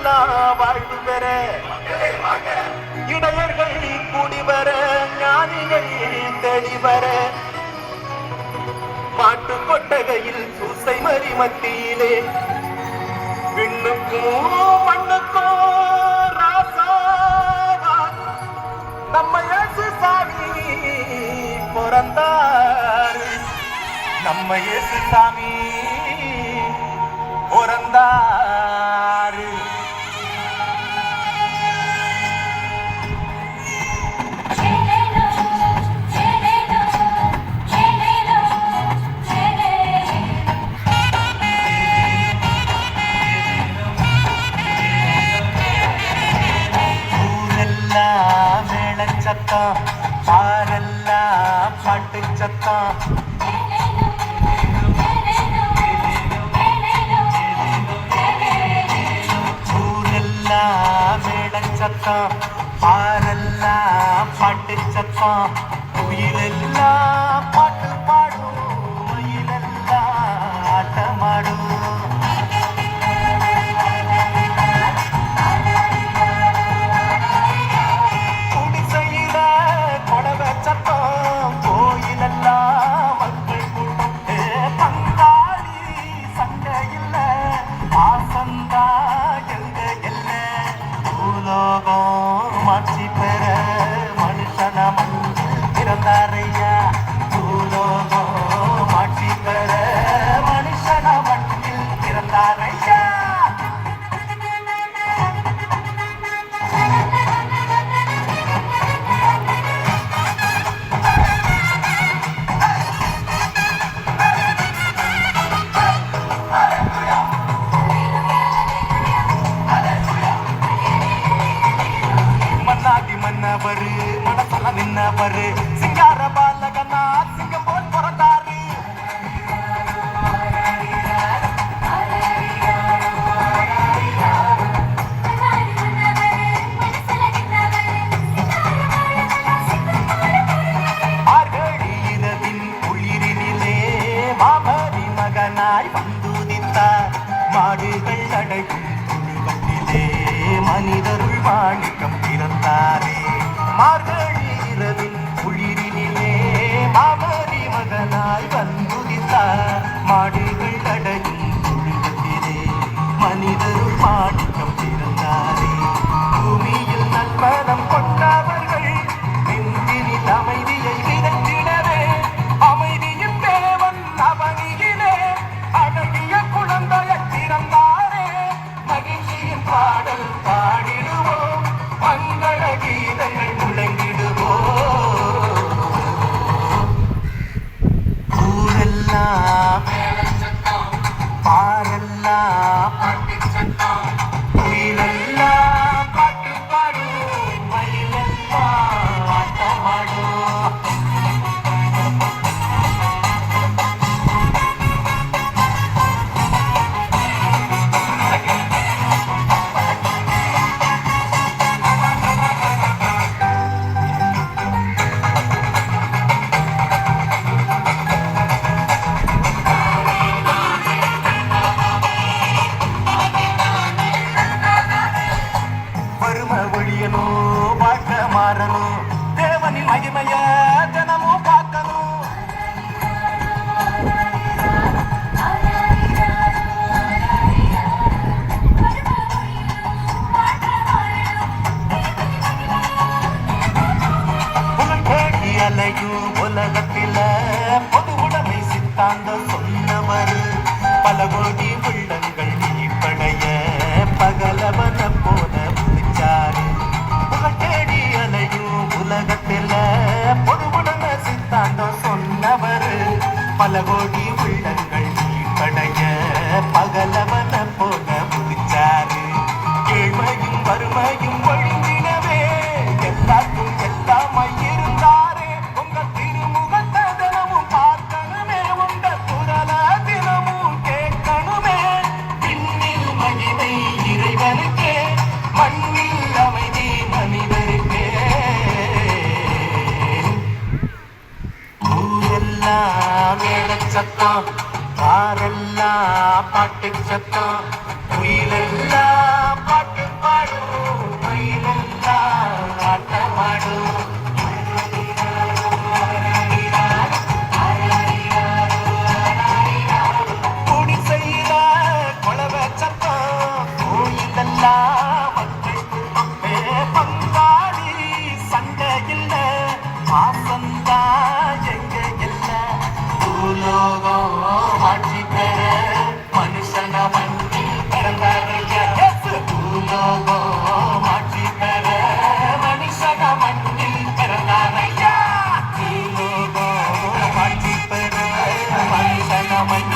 எல்லாம் வாழ்வு பெற இடையர்கள் கூடிவர ஞானிகள் தெளிவர பாட்டு கொட்டகையில் சூசை மறி மத்தியிலே விண்ணுக்கும் மண்ணுக்கும் ராசாவா நம்ம இயேசு சாமி பிறந்தாரு. நம்ம இயேசு சாமி பிறந்தாரு. ஊரெல்லாம் மேளச்சத்தம், பாரெல்லாம் பாட்டு சத்தம். மேளச்சத்தம், பாரெல்லாம் பாட்டு சத்தம். உயிரெல்லாம் பாட்டு பாடும், உயிரெல்லாம் ஆட்டமாடும். குடிசையில கொடவ சத்தம், கோயிலெல்லாம் மக்கள் கூட்டம். பங்காளி சண்டையில் ஆசந்தா எங்க எல்ல பூலோகம் மாட்சி பெற மனுஷன மண்ணில் பிறந்தாரையா. பூலோகம் மாட்சி பெற மனுஷன மண்ணில் பிறந்தாரையா. மன்னாதி மன்னவரு மனசல நின்னவரு சிங்கார பாலகனா சிங்கம் போல் பிறந்தாரு. ஆர்கழி இரவின் குளிரினிலே மாமரி மகனாய் வந்துதித்தார். மாடுகள் அடையும் துணிவட்டிலே மனிதருள் மாணிக்கம் பிறந்தாரே. மார்கழி இரவின் குளிரினிலே மாமரி மகனாய் வந்துதித்தார். மாடுகள் அடையும் துணிவட்டிலே மனிதருள் மாணிக்கம் பிறந்தாரே. பூமியில் நன்மனம் கொண்டவர்கள் நெஞ்சினில் அமைதியை விதைத்திடவே அமைதியின் தேவன் அவனியிலே அழகிய குழந்தையை பிறந்தாரே. மகிழ்ச்சியின் பாடல் பாடிடுவோம், மங்கள கீதங்கள் முழங்கிடுவோம். ஊரெல்லாம் பாரெல்லாம் பாட்டு சத்தம், உயிரெல்லாம் பாட்டு பாடும், மயிலெல்லாம் ஆட்டமாடும். வறுமை ஒழியணும், வாழ்க்கை மாறணும், தேவனின் மகிமைய தினமும் பார்க்கணும். புகழ் தேடி அலையும் உலகத்தில பொது உடைமை சித்தாந்தம் சொன்னவர். பல கோடி உள்ளங்கள் நீப்படைய பகலவன போல முடிச்சாரு. புகழ் தேடி அலையும் உலகத்தில பொது உடைமை சித்தாந்தம் சொன்னவர். பல கோடி உள்ளங்கள் நீப்படைய பகலவன போல முடிச்சாரு. ஏழ்மையும் வறுமையும் ஒழிந்திடவே எல்லாருக்கும் எல்லாமாய் இருந்தாரே. உங்க திருமுகத்தை தினமும் பார்க்கணுமே, உங்க குரல தினமும் கேட்கணுமே. விண்ணில் மகிமை இறைவனுக்கே, மண்ணில் அமைதி மனிதருக்கே. ஊரெல்லாம் மேளச்சத்தம், பாரெல்லாம் பாட்டு சத்தம், உயிரெல்லாம் பாட்டு மஞ்ச